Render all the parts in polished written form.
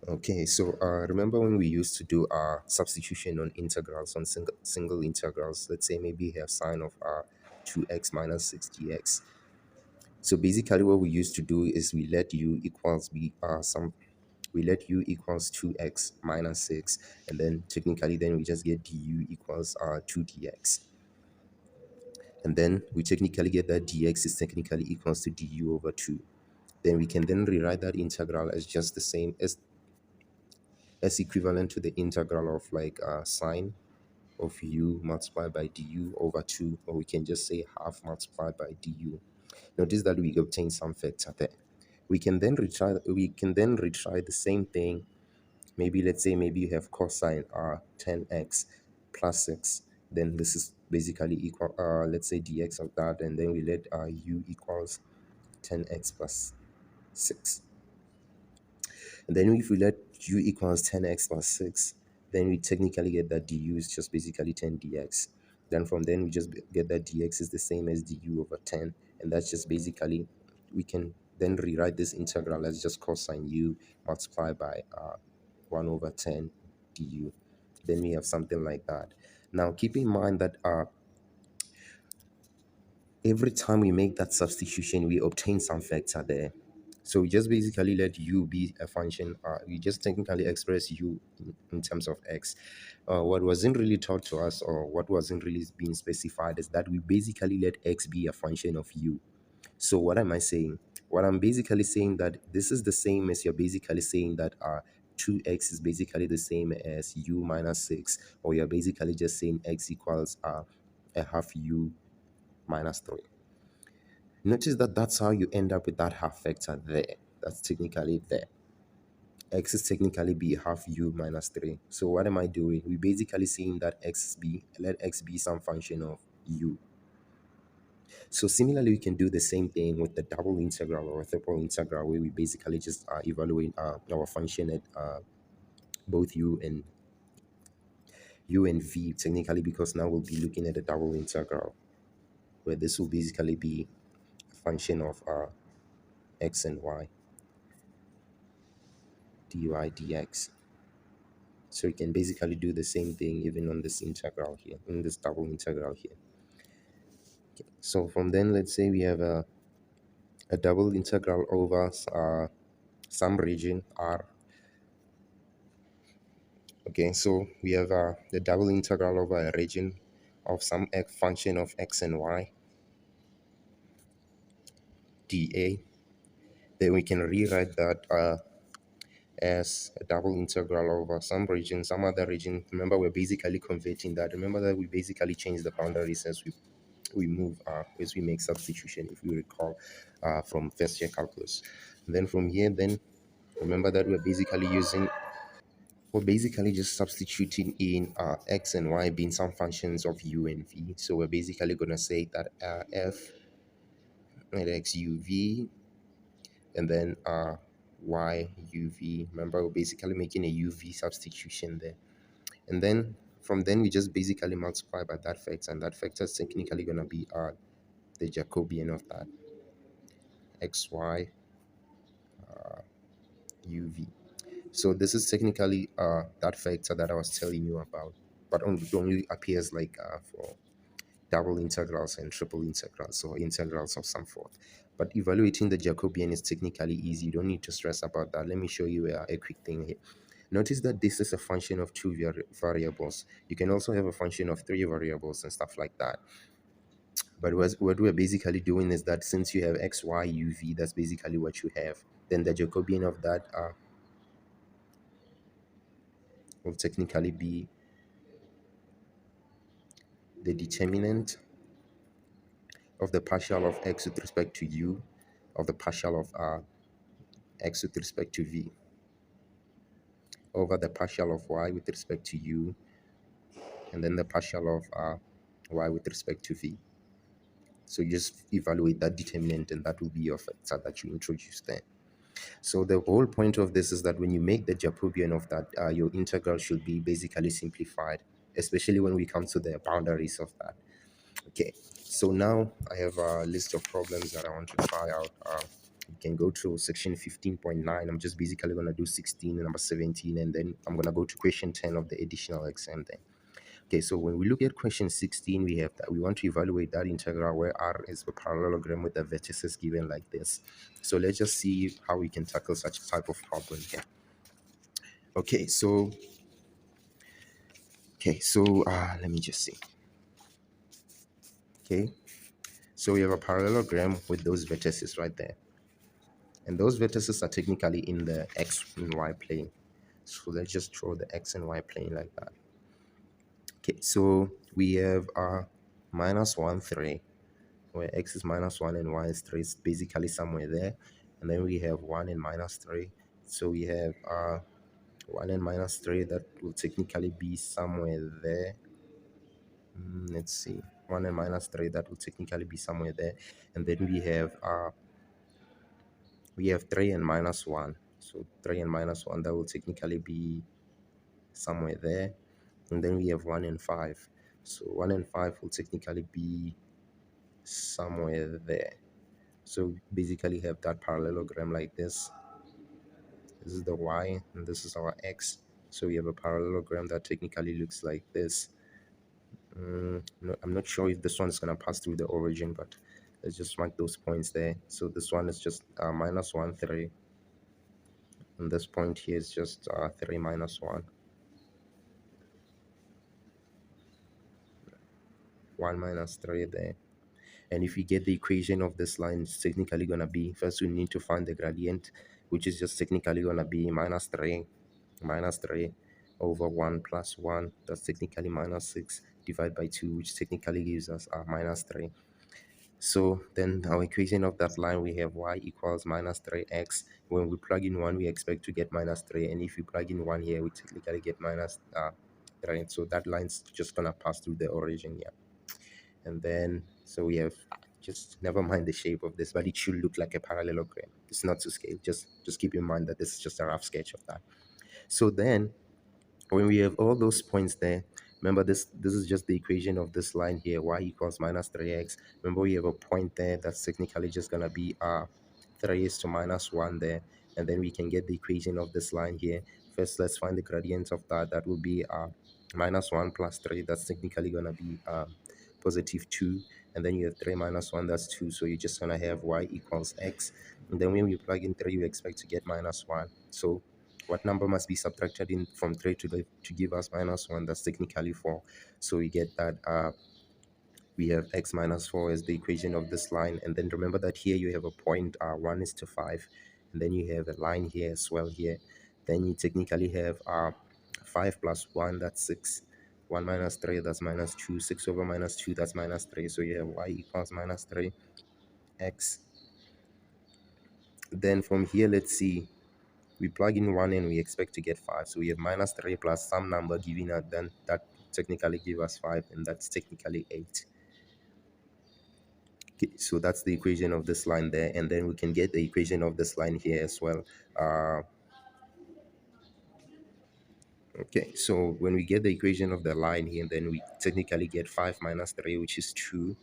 Okay, so remember when we used to do our substitution on integrals, on single integrals? Let's say maybe you have sine of 2x minus 6 dx. So basically what we used to do is we let u equals be some we let u equals 2x minus 6, and then technically then we just get du equals 2 dx, and then we technically get that dx is technically equals to du over 2. Then we can then rewrite that integral as just the same as equivalent to the integral of like sine of u multiplied by du over 2, or we can just say half multiplied by du. Notice that we obtain some factor there. We can then retry the same thing. Maybe let's say maybe you have cosine 10x plus 6. Then this is basically equal, let's say dx of that, and then we let u equals 10x plus 6. And then if we let u equals 10x plus 6, then we technically get that du is just basically 10 dx. Then from then we just get that dx is the same as du over 10. And that's just basically, we can then rewrite this integral as just cosine u multiplied by 1 over 10 du. Then we have something like that. Now keep in mind that every time we make that substitution, we obtain some factor there. So we just basically let u be a function. We just technically express u in terms of x. What wasn't really taught to us, or what wasn't really being specified, is that we basically let x be a function of u. So what am I saying? What I'm basically saying that this is the same as you're basically saying that 2x is basically the same as u minus 6, or you're basically just saying x equals a half u minus 3. Notice that that's how you end up with that half factor there. That's technically there. X is technically be half u minus 3. So what am I doing? We basically saying that let x be some function of u. So similarly, we can do the same thing with the double integral or triple integral, where we basically just evaluate our function at both u and v technically, because now we'll be looking at a double integral, where this will basically be a function of x and y, dy dx. So you can basically do the same thing even on this integral here, in this double integral here. Okay. So from then, let's say we have a double integral over some region R. Okay, so we have the double integral over a region of some function of x and y, dA. Then we can rewrite that as a double integral over some region, some other region. Remember, we're basically converting that. Remember that we basically change the boundaries as we move as we make substitution, if we recall from first year calculus. And then from here, then remember that we're basically just substituting in x and y being some functions of u and v. So we're basically going to say that f and x uv, and then y uv. Remember, we're basically making a uv substitution there. And then from then we just basically multiply by that factor, and that factor is technically going to be the Jacobian of that, xy uv. So this is technically that factor that I was telling you about, but only appears like for double integrals and triple integrals, or integrals of some sort. But evaluating the Jacobian is technically easy. You don't need to stress about that. Let me show you a quick thing here. Notice that this is a function of two variables. You can also have a function of three variables and stuff like that. But what we're basically doing is that since you have x, y, u, v, that's basically what you have. Then the Jacobian of that will technically be the determinant of the partial of x with respect to u, of the partial of x with respect to v, over the partial of y with respect to u, and then the partial of y with respect to v. So you just evaluate that determinant, and that will be your factor that you introduce there. So the whole point of this is that when you make the Jacobian of that, your integral should be basically simplified, especially when we come to the boundaries of that. Okay, so now I have a list of problems that I want to try out. You can go to section 15.9. I'm just basically going to do 16 and number 17, and then I'm going to go to question 10 of the additional exam then. Okay, so when we look at question 16, we have that we want to evaluate that integral where R is a parallelogram with the vertices given like this. So let's just see how we can tackle such type of problem here. Okay, so let me just see. Okay, so we have a parallelogram with those vertices right there, and those vertices are technically in the x and y plane. So let's just draw the x and y plane like that. Okay, so we have minus 1 3, where x is minus 1 and y is 3. It's basically somewhere there. And then we have 1 and minus 3. So we have 1 and minus 3, that will technically be somewhere there. Let's see, 1 and minus 3, that will technically be somewhere there. And then we have 3 and minus 1. So 3 and minus 1, that will technically be somewhere there. And then we have 1 and 5. So 1 and 5 will technically be somewhere there. So basically have that parallelogram like this. This is the y and this is our x. So we have a parallelogram that technically looks like this. No, I'm not sure if this one is going to pass through the origin, but let's just mark those points there. So this one is just minus 1 3, and this point here is just 3 minus 1, 1 minus 3 there. And if we get the equation of this line, it's technically going to be, first we need to find the gradient, which is just technically going to be minus 3 over 1 plus 1. That's technically minus 6 divided by 2, which technically gives us minus 3. So then our equation of that line, we have y equals minus 3x. When we plug in 1, we expect to get minus 3. And if we plug in 1 here, we technically get minus 3. So that line's just going to pass through the origin here. And then, so we have, just never mind the shape of this, but it should look like a parallelogram. It's not to scale. Just keep in mind that this is just a rough sketch of that. So then when we have all those points there, remember this is just the equation of this line here, y equals minus 3x. Remember, we have a point there that's technically just going to be 3 is to minus 1 there, and then we can get the equation of this line here. First, let's find the gradient of that. That will be minus 1 plus 3. That's technically going to be positive 2, and then you have 3 minus 1, that's 2. So you're just going to have y equals x, and then when you plug in 3, you expect to get minus 1. So what number must be subtracted in from 3 to give us minus 1? That's technically 4. So we get that we have x minus 4 as the equation of this line. And then remember that here you have a point 1 is to 5, and then you have a line here as well here. Then you technically have 5 plus 1, that's 6. 1 minus 3, that's minus 2. 6 over minus 2, that's minus 3. So you have y equals minus 3 x. Then from here, let's see, we plug in 1 and we expect to get 5. So we have minus 3 plus some number giving us, then that technically give us 5, and that's technically 8. Okay, so that's the equation of this line there, and then we can get the equation of this line here as well. Okay, so when we get the equation of the line here, then we technically get 5 minus 3, which is 2.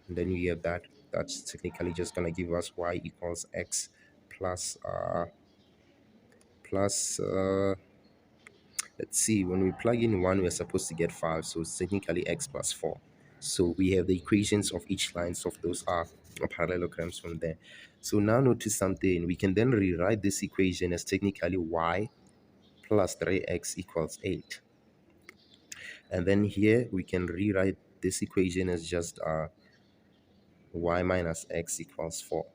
And then we have that. That's technically just going to give us y equals x plus let's see, when we plug in 1, we're supposed to get 5, so it's technically x plus 4. So we have the equations of each lines of those are parallelograms from there. So now notice something, we can then rewrite this equation as technically y plus 3x equals 8. And then here we can rewrite this equation as just y minus x equals 4.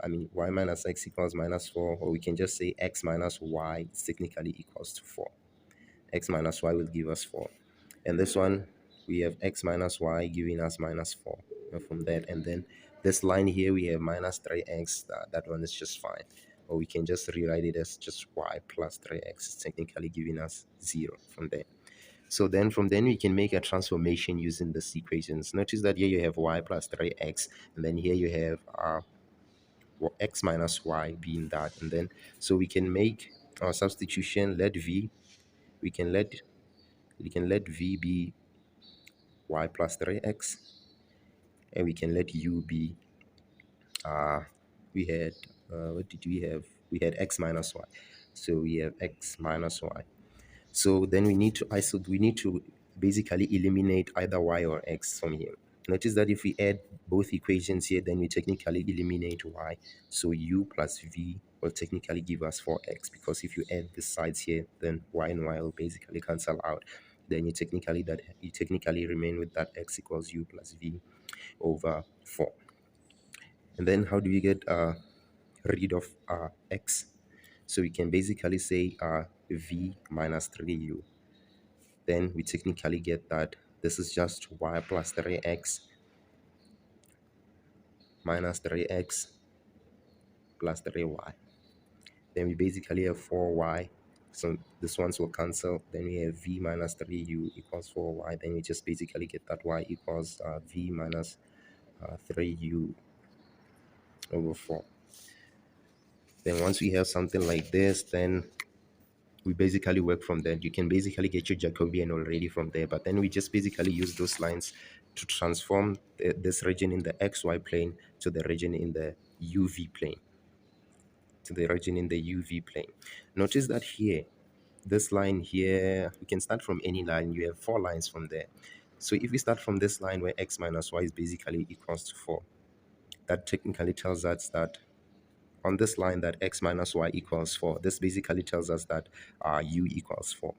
I mean, y minus x equals minus 4, or we can just say x minus y is technically equals to 4. X minus y will give us 4. And this one, we have x minus y giving us minus 4 from that. And then this line here, we have minus 3x. That one is just fine. Or we can just rewrite it as just y plus 3x, technically giving us 0 from there. So then from then we can make a transformation using these equations. Notice that here you have y plus 3x, and then here you have x minus y being that. And then so we can make our substitution, let v, we can let v be y plus 3x, and we can let u be we had what did we have? We had x minus y. So we have x minus y. So then we need to basically eliminate either y or x from here. Notice that if we add both equations here, then we technically eliminate y. So u plus v will technically give us 4x, because if you add the sides here, then y and y will basically cancel out. Then you technically remain with that x equals u plus v over 4. And then how do we get rid of x? So we can basically say v minus 3u. Then we technically get that this is just y plus 3x minus 3x plus 3y. Then we basically have 4y. So this ones will cancel. Then we have v minus 3u equals 4y. Then we just basically get that y equals v minus 3u over 4. Then once we have something like this, then we basically work from there. You can basically get your Jacobian already from there, but then we just basically use those lines to transform this region in the xy plane to the region in the uv plane. Notice that here, this line here, we can start from any line. You have 4 lines from there. So if we start from this line where x minus y is basically equals to 4, that technically tells us that on this line that x minus y equals 4, this basically tells us that u equals 4.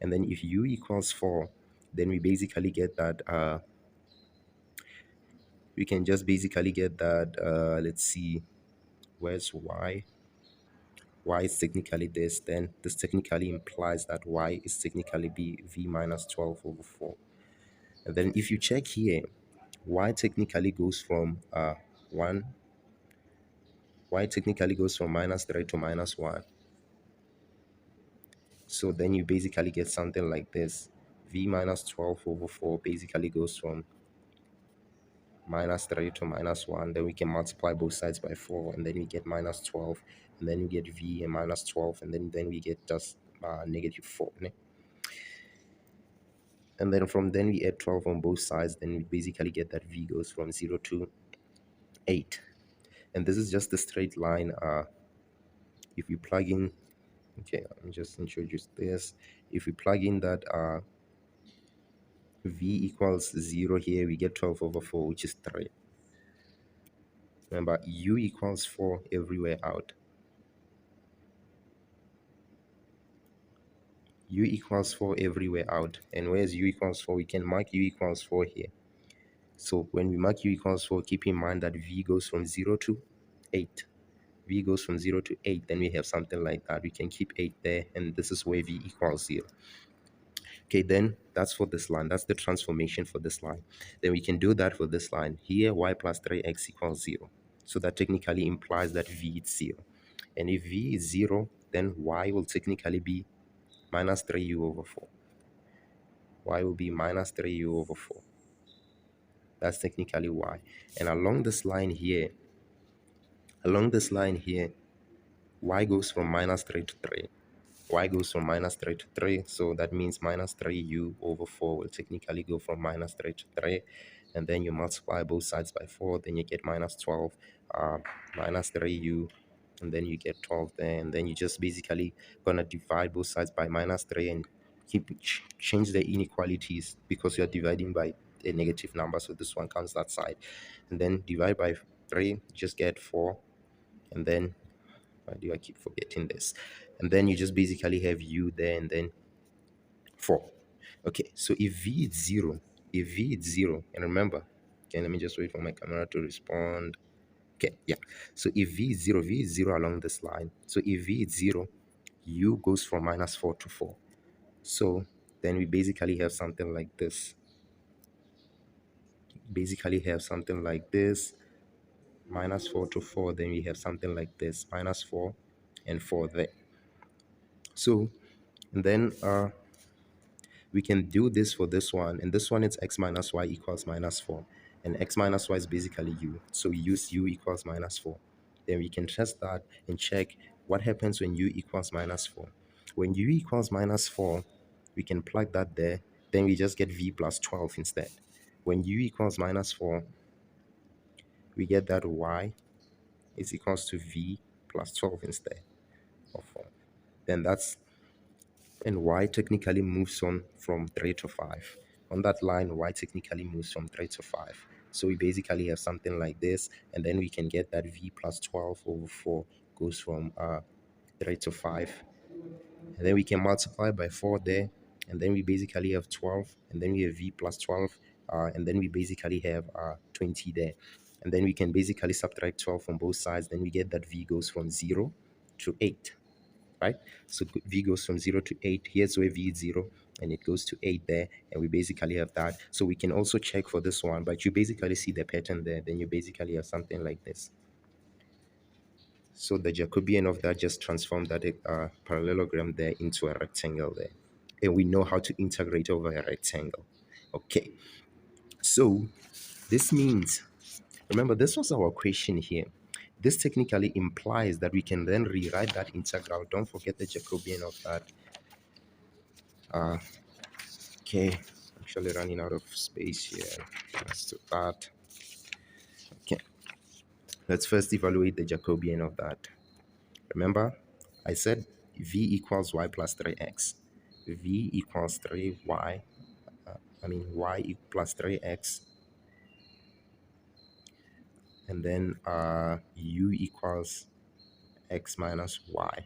And then if u equals 4, then we basically get that we can just basically get that let's see, where's y? Y is technically this. Then this technically implies that y is technically be v minus 12 over 4. And then if you check here, y technically goes from 1, y technically goes from minus 3 to minus 1. So then you basically get something like this. V minus 12 over 4 basically goes from minus 3 to minus 1. Then we can multiply both sides by 4, and then we get minus 12. And then we get v and minus 12, and then we get just negative 4. Ne? And then from then we add 12 on both sides. Then we basically get that v goes from 0 to 8. And this is just a straight line. If we plug in, okay, let me just introduce this. If we plug in that v equals 0 here, we get 12 over 4, which is 3. Remember, u equals 4 everywhere out. U equals 4 everywhere out. And where's u equals 4? We can mark u equals 4 here. So when we mark u equals 4, keep in mind that v goes from 0 to 8. V goes from 0 to 8. Then we have something like that. We can keep 8 there, and this is where v equals 0. Okay, then that's for this line. That's the transformation for this line. Then we can do that for this line. Here, y plus 3x equals 0. So that technically implies that v is 0. And if v is 0, then y will technically be minus 3u over 4. Y will be minus 3u over 4. That's technically y. And along this line here, y goes from minus 3 to 3. Y goes from minus 3 to 3, so that means minus 3u over 4 will technically go from minus 3 to 3, and then you multiply both sides by 4, then you get minus 12, minus 3u, and then you get 12 there, and then you just basically gonna divide both sides by minus 3 and change the inequalities because you're dividing by a negative number, so this one comes that side, and then divide by 3, just get 4, and then why do I keep forgetting this? And then you just basically have u there and then 4. Okay, so if v is 0, and remember, okay, let me just wait for my camera to respond. Okay, yeah. So if v is 0 along this line. So if v is 0, u goes from minus 4 to 4. So then we basically have something like this. Minus 4 to 4, then we have something like this, minus 4 and 4 there. So and then we can do this for this one, and this one is x minus y equals minus 4, and x minus y is basically u, so we use u equals minus 4. Then we can test that and check what happens when u equals minus 4. When u equals minus 4, we can plug that there, then we just get v plus 12 instead. When u equals minus 4, we get that y is equals to v plus 12 instead of 4. Then that's, and y technically moves on from 3 to 5. On that line, y technically moves from 3 to 5. So we basically have something like this, and then we can get that v plus 12 over 4 goes from 3 to 5. And then we can multiply by 4 there, and then we basically have 12, and then we have v plus 12, and then we basically have 20 there. And then we can basically subtract 12 from both sides, then we get that v goes from 0 to 8, right? So v goes from 0 to 8. Here's where v is 0, and it goes to 8 there, and we basically have that. So we can also check for this one, but you basically see the pattern there. Then you basically have something like this. So the Jacobian of that just transformed that parallelogram there into a rectangle there. And we know how to integrate over a rectangle. Okay, so this means, remember, this was our question here. This technically implies that we can then rewrite that integral. Don't forget the Jacobian of that. Okay, actually running out of space here. Let's do that. Okay, let's first evaluate the Jacobian of that. Remember, I said v equals y plus 3x. V equals 3y, y plus 3x, and then u equals x minus y.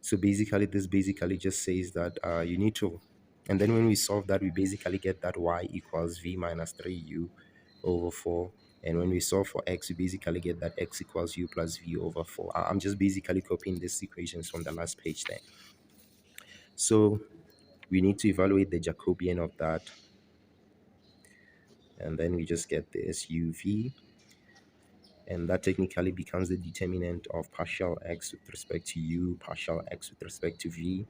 So basically, this basically just says that you need to, and then when we solve that, we basically get that y equals v minus 3u over 4. And when we solve for x, we basically get that x equals u plus v over 4. I'm just basically copying these equations from the last page there. So we need to evaluate the Jacobian of that. And then we just get this uv, and that technically becomes the determinant of partial x with respect to u, partial x with respect to v,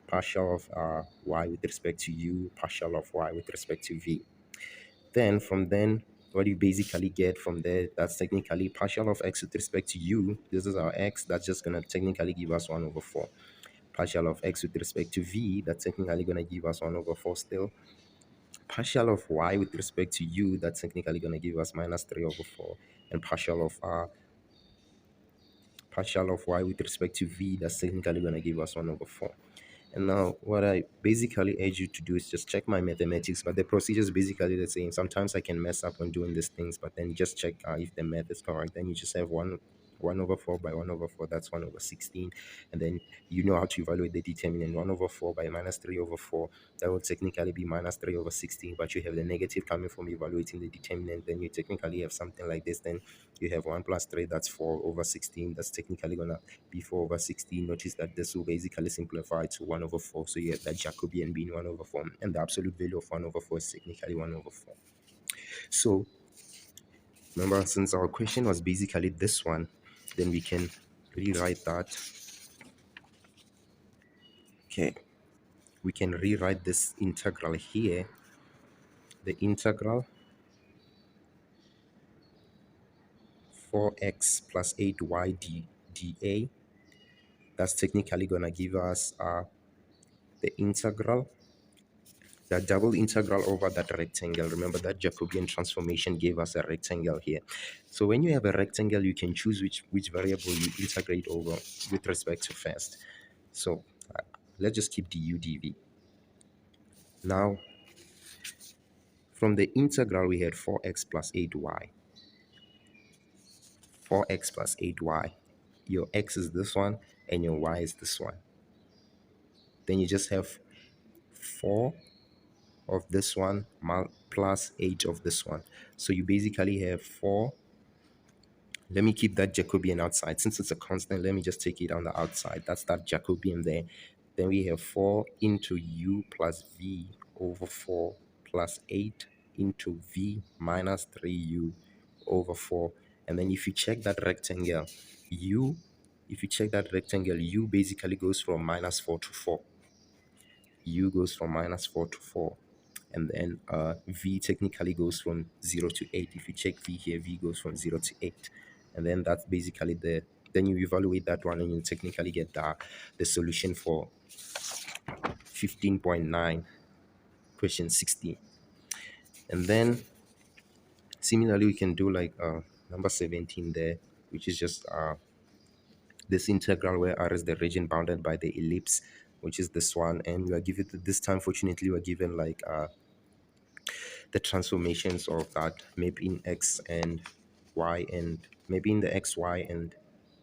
partial of y with respect to u, partial of y with respect to v. Then from then, what you basically get from there, that's technically partial of x with respect to u. This is our x. That's just going to technically give us 1 over 4. Partial of x with respect to v, that's technically going to give us 1 over 4 still. Partial of y with respect to u, that's technically going to give us minus 3 over 4. And partial of y with respect to v, that's technically going to give us 1 over 4. And now what I basically urge you to do is just check my mathematics, but the procedure is basically the same. Sometimes I can mess up when doing these things, but then just check if the math is correct. Then you just have 1 over 4 by 1 over 4, that's 1 over 16. And then you know how to evaluate the determinant. 1 over 4 by minus 3 over 4, that would technically be minus 3 over 16, but you have the negative coming from evaluating the determinant. Then you technically have something like this. Then you have 1 plus 3, that's 4 over 16. That's technically going to be 4 over 16. Notice that this will basically simplify to 1 over 4. So you have that Jacobian being 1 over 4, and the absolute value of 1 over 4 is technically 1 over 4. So remember, since our question was basically this one, then we can rewrite that. Okay, we can rewrite this integral here. The integral 4x plus 8y dA, that's technically going to give us the integral, the double integral over that rectangle. Remember that Jacobian transformation gave us a rectangle here. So when you have a rectangle, you can choose which variable you integrate over with respect to first. So let's just keep du dv. Now, from the integral, we had 4x plus 8y. 4x plus 8y. Your x is this one, and your y is this one. Then you just have 4 of this one plus 8 of this one. So you basically have 4. Let me keep that Jacobian outside. Since it's a constant, let me just take it on the outside. That's that Jacobian there. Then we have 4 into u plus v over 4 plus 8 into v minus 3u over 4. And then if you check that rectangle, u basically goes from minus 4 to 4. U goes from minus 4 to 4. And then v technically goes from 0 to 8. If you check v here, v goes from 0 to 8. And then that's basically then you evaluate that one, and you technically get the solution for 15.9, question 16. And then similarly, we can do like number 17 there, which is just this integral where R is the region bounded by the ellipse, which is this one. And we are given this time, fortunately, we are given like the transformations of that maybe in X and Y, and maybe in the XY and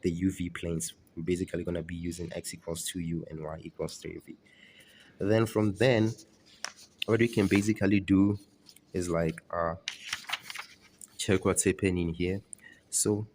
the UV planes. We're basically going to be using X equals 2U and Y equals 3V. Then from then, what we can basically do is like check what's happening here. So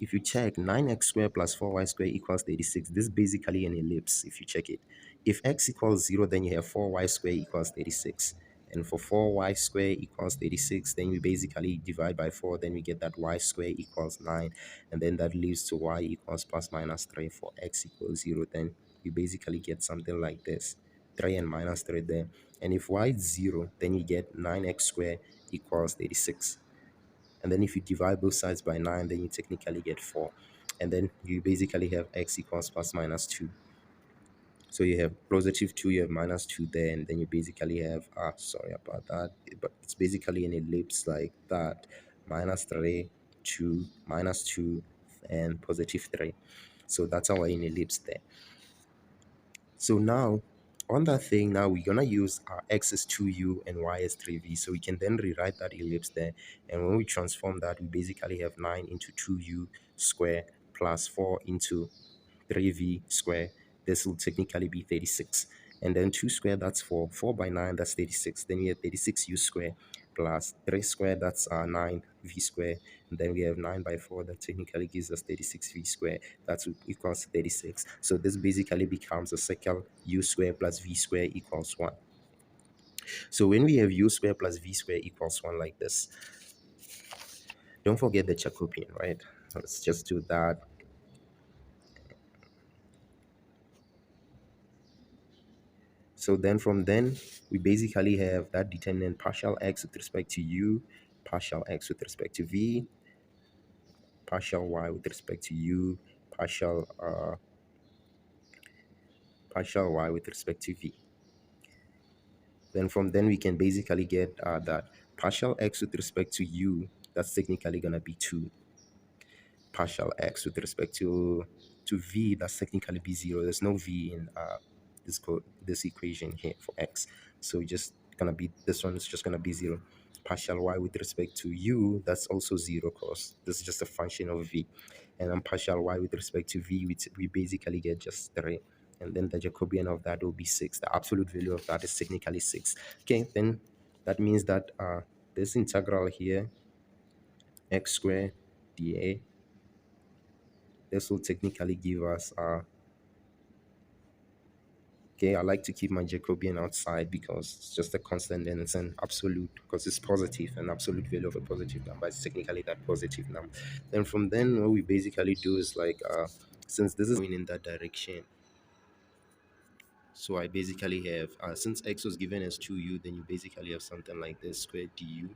if you check 9x squared plus 4y squared equals 36, this is basically an ellipse if you check it. If x equals 0, then you have 4y squared equals 36. And for 4y squared equals 36, then we basically divide by 4, then we get that y squared equals 9. And then that leaves to y equals plus minus 3 for x equals 0. Then you basically get something like this, 3 and minus 3 there. And if y is 0, then you get 9x squared equals 36. And then if you divide both sides by 9, then you technically get 4. And then you basically have x equals plus minus 2. So you have positive 2, you have minus 2 there, and then you basically have, sorry about that, but it's basically an ellipse like that, minus 3, 2, minus 2, and positive 3. So that's our in ellipse there. So now, on that thing, now we're going to use our x is 2u and y is 3v. So we can then rewrite that ellipse there. And when we transform that, we basically have 9 into 2u square plus 4 into 3v square. This will technically be 36. And then 2 square, that's 4. 4 by 9, that's 36. Then we have 36u square plus 3 square, that's 9v square. And then we have 9 by 4, that technically gives us 36v square. That's equals 36. So this basically becomes a circle u square plus v square equals 1. So when we have u square plus v square equals 1 like this, don't forget the Jacobian, right? Let's just do that. So then from then, we basically have that determinant partial x with respect to u, partial x with respect to v, partial y with respect to u, partial y with respect to v. Then from then we can basically get that partial x with respect to u, that's technically going to be 2. Partial x with respect to v, that's technically be 0. There's no v in this equation here for x, so just gonna be, this one is just gonna be 0. Partial y with respect to u, that's also 0 because this is just a function of v. And then partial y with respect to v, we basically get just 3. And then the Jacobian of that will be 6. The absolute value of that is technically 6. Okay, then that means that this integral here, x squared dA, this will technically give us okay, I like to keep my Jacobian outside because it's just a constant and it's an absolute, because it's positive, an absolute value of a positive number. It's technically that positive number. Then from then, what we basically do is like, since this is going in that direction, so I basically have, since x was given as 2u, then you basically have something like this, square du,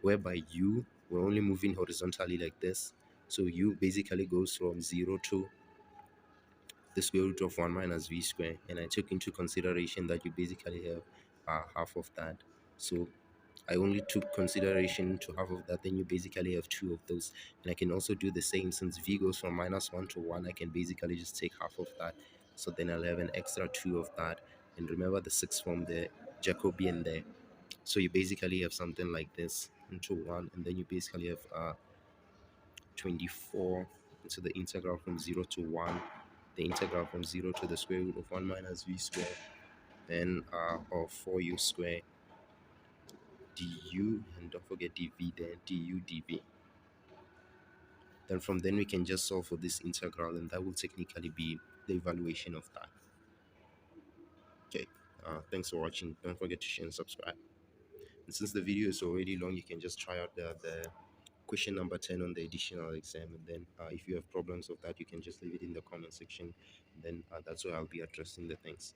whereby u, we're only moving horizontally like this. So u basically goes from 0 to the square root of 1 minus v square, and I took into consideration that you basically have half of that. So I only took consideration to half of that, then you basically have 2 of those. And I can also do the same, since v goes from minus 1 to 1, I can basically just take half of that. So then I'll have an extra 2 of that. And remember the 6 from the Jacobian there. So you basically have something like this into 1, and then you basically have 24 into the integral from 0 to 1, the integral from 0 to the square root of 1 minus v square, then of 4u square du, and don't forget dv there, du dv. Then from then we can just solve for this integral, and that will technically be the evaluation of that. Okay, thanks for watching. Don't forget to share and subscribe. And since the video is already long, you can just try out the question number 10 on the additional exam, and then if you have problems with that, you can just leave it in the comment section, and then that's where I'll be addressing the things.